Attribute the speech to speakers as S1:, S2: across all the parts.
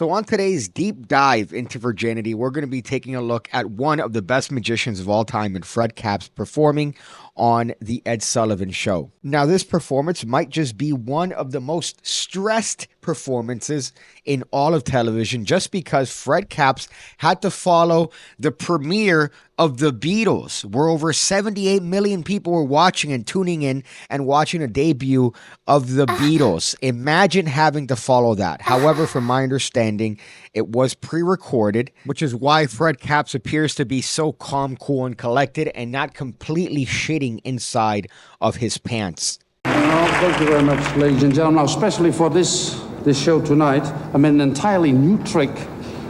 S1: So on today's deep dive into virginity, we're going to be taking a look at one of the best magicians of all time in Fred Capps performing on The Ed Sullivan Show. Now, this performance might just be one of the most stressed performances in all of television just because Fred Capps had to follow the premiere of The Beatles, where over 78 million people were watching and tuning in and watching a debut of The Beatles. Imagine having to follow that. However, from my understanding, it was pre-recorded, which is why Fred Capps appears to be so calm, cool, and collected and not completely shitting inside of his pants.
S2: Well, thank you very much, ladies and gentlemen. Now, especially for this show tonight, I'm in an entirely new trick.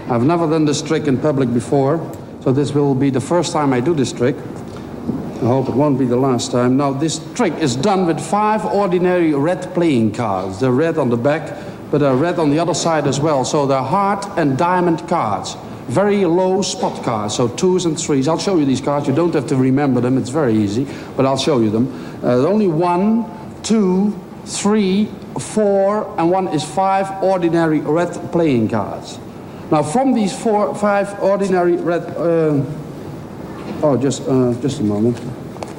S2: I've never done this trick in public before, so this will be the first time I do this trick. I hope it won't be the last time. Now, this trick is done with 5 ordinary red playing cards. They're red on the back, but they're red on the other side as well. So they're heart and diamond cards. Very low spot cards, so 2s and 3s. I'll show you these cards. You don't have to remember them. It's very easy, but I'll show you them. Only 1, 2, 3, 4, and 1 is 5 ordinary red playing cards. Now, from these 5 ordinary red... just a moment.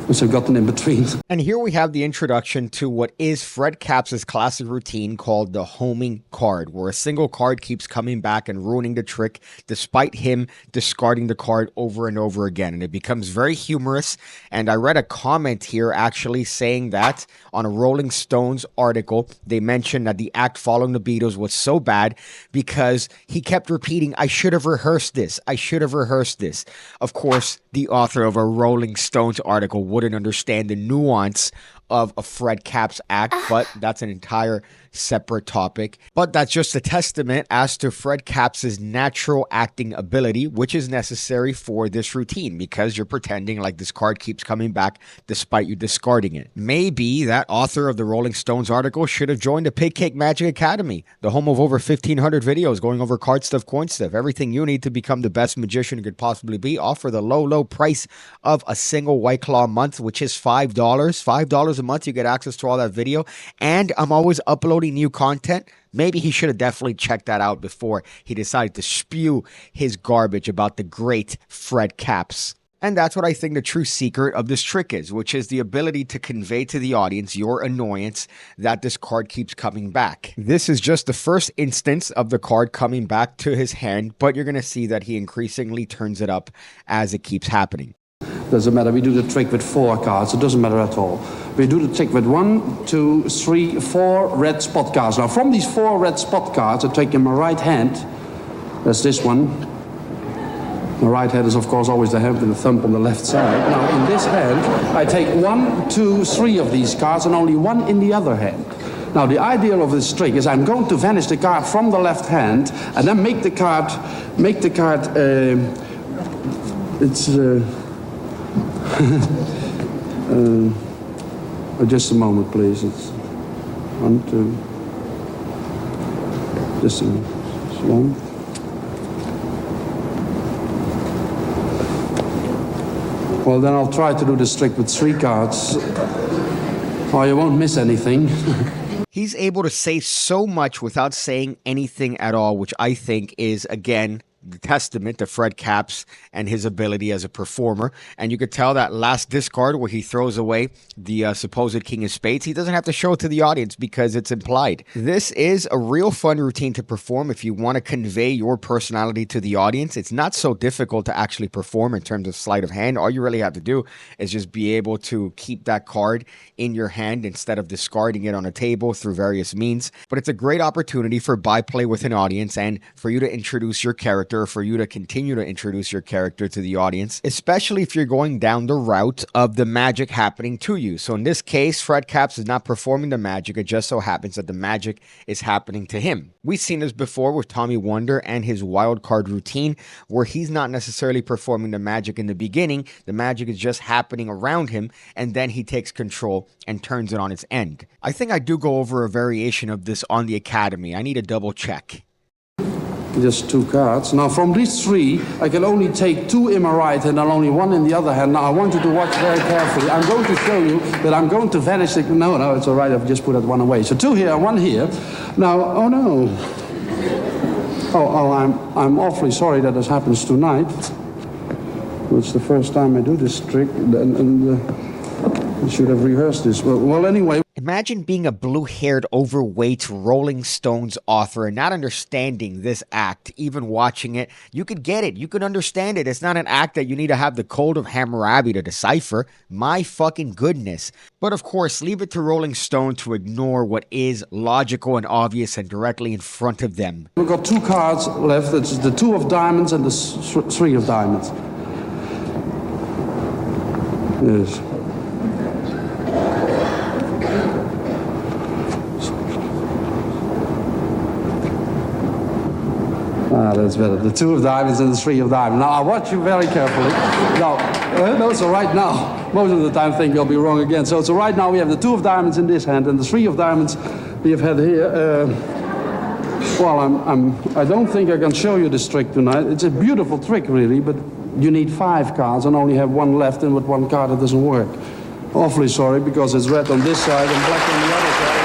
S2: Must have gotten in between.
S1: And here we have the introduction to what is Fred Capps' classic routine called the homing card, where a single card keeps coming back and ruining the trick despite him discarding the card over and over again. And it becomes very humorous. And I read a comment here actually saying that on a Rolling Stones article, they mentioned that the act following the Beatles was so bad because he kept repeating, "I should have rehearsed this. I should have rehearsed this." Of course, the author of a Rolling Stones article wouldn't understand the nuance of a Fred Capps act, but that's an entire separate topic. But that's just a testament as to Fred Capps' natural acting ability, which is necessary for this routine because you're pretending like this card keeps coming back despite you discarding it. Maybe that author of the Rolling Stones article should have joined the PigCake Magic Academy, the home of over 1,500 videos going over card stuff, coin stuff, everything you need to become the best magician you could possibly be, all for the low price of a single White Claw a month, which is $5. $5 a month, you get access to all that video, and I'm always uploading new content. Maybe he should have definitely checked that out before he decided to spew his garbage about the great Fred Capps. And that's what I think the true secret of this trick is, which is the ability to convey to the audience your annoyance that this card keeps coming back. This is just the first instance of the card coming back to his hand, but you're going to see that he increasingly turns it up as it keeps happening.
S2: Doesn't matter. We do the trick with 4 cards. It doesn't matter at all. We do the trick with 1, 2, 3, 4 red spot cards. Now, from these 4 red spot cards, I take in my right hand. That's this one. My right hand is, of course, always the hand with the thumb on the left side. Now, in this hand, I take 1, 2, 3 of these cards and only 1 in the other hand. Now, the idea of this trick is I'm going to vanish the card from the left hand and then make the card, just a moment, please. It's 1, 2. Just a moment. It's 1. Well, then I'll try to do this trick with 3 cards. Oh, you won't miss anything.
S1: He's able to say so much without saying anything at all, which I think is, again, the testament to Fred Capps and his ability as a performer. And you could tell that last discard where he throws away the supposed king of spades, he doesn't have to show it to the audience because it's implied. This is a real fun routine to perform if you want to convey your personality to the audience. It's not so difficult to actually perform in terms of sleight of hand. All you really have to do is just be able to keep that card in your hand instead of discarding it on a table through various means. But it's a great opportunity for byplay with an audience and for you to introduce your character, for you to continue to introduce your character to the audience, especially if you're going down the route of the magic happening to you. So in this case, Fred Capps is not performing the magic. It just so happens that the magic is happening to him. We've seen this before with Tommy Wonder and his wild card routine, where he's not necessarily performing the magic in the beginning. The magic is just happening around him, and then he takes control and turns it on its end. I think I do go over a variation of this on the Academy. I need to double check.
S2: Just 2 cards. Now, from these 3, I can only take 2 in my right hand and only 1 in the other hand. Now, I want you to watch very carefully. I'm going to show you that I'm going to vanish the... No, it's all right. I've just put that 1 away. So 2 here and 1 here. Now, oh no. I'm awfully sorry that this happens tonight. It's the first time I do this trick, and I should have rehearsed this. Well, anyway.
S1: Imagine being a blue-haired, overweight Rolling Stones author and not understanding this act. Even watching it, you could get it. You could understand it. It's not an act that you need to have the Code of Hammurabi to decipher. My fucking goodness. But of course, leave it to Rolling Stone to ignore what is logical and obvious and directly in front of them.
S2: We've got 2 cards left. It's the 2 of diamonds and the 3 of diamonds. Yes. That's better. The 2 of diamonds and the 3 of diamonds. Now, I watch you very carefully. No, so right now, most of the time I think you'll be wrong again. So right now we have the 2 of diamonds in this hand and the 3 of diamonds we have had here. I don't think I can show you this trick tonight. It's a beautiful trick, really, but you need 5 cards and only have 1 left, and with 1 card it doesn't work. Awfully sorry, because it's red on this side and black on the other side.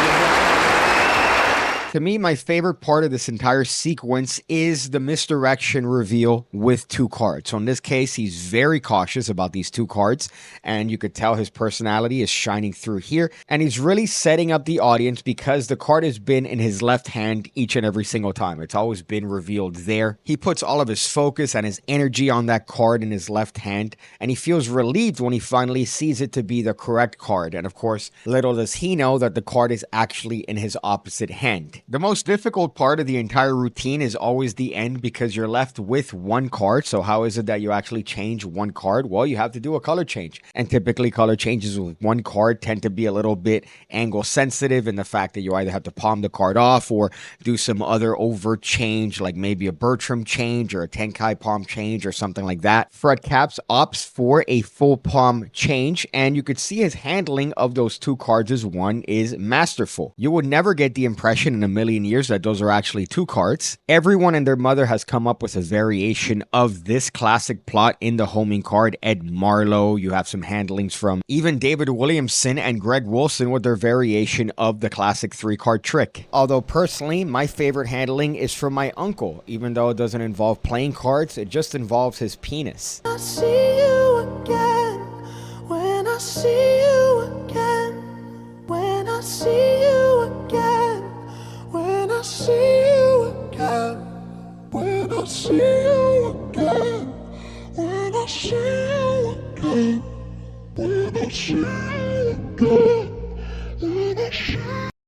S1: To me, my favorite part of this entire sequence is the misdirection reveal with 2 cards. So in this case, he's very cautious about these 2 cards, and you could tell his personality is shining through here. And he's really setting up the audience because the card has been in his left hand each and every single time. It's always been revealed there. He puts all of his focus and his energy on that card in his left hand, and he feels relieved when he finally sees it to be the correct card. And of course, little does he know that the card is actually in his opposite hand. The most difficult part of the entire routine is always the end because you're left with 1 card. So how is it that you actually change 1 card? Well, you have to do a color change. And typically color changes with 1 card tend to be a little bit angle sensitive in the fact that you either have to palm the card off or do some other overt change, like maybe a Bertram change or a Tenkai palm change or something like that. Fred Caps opts for a full palm change, and you could see his handling of those 2 cards as 1 is masterful. You would never get the impression in a million years that those are actually 2 cards. Everyone and their mother has come up with a variation of this classic plot in the homing card. Ed Marlowe, you have some handlings from even David Williamson and Greg Wilson with their variation of the classic 3-card trick. Although personally, my favorite handling is from my uncle. Even though it doesn't involve playing cards, it just involves his penis.
S3: I see you again, when I see you again, when I see you again. When I see you again, when I see you again, when I see you again, when I see you again.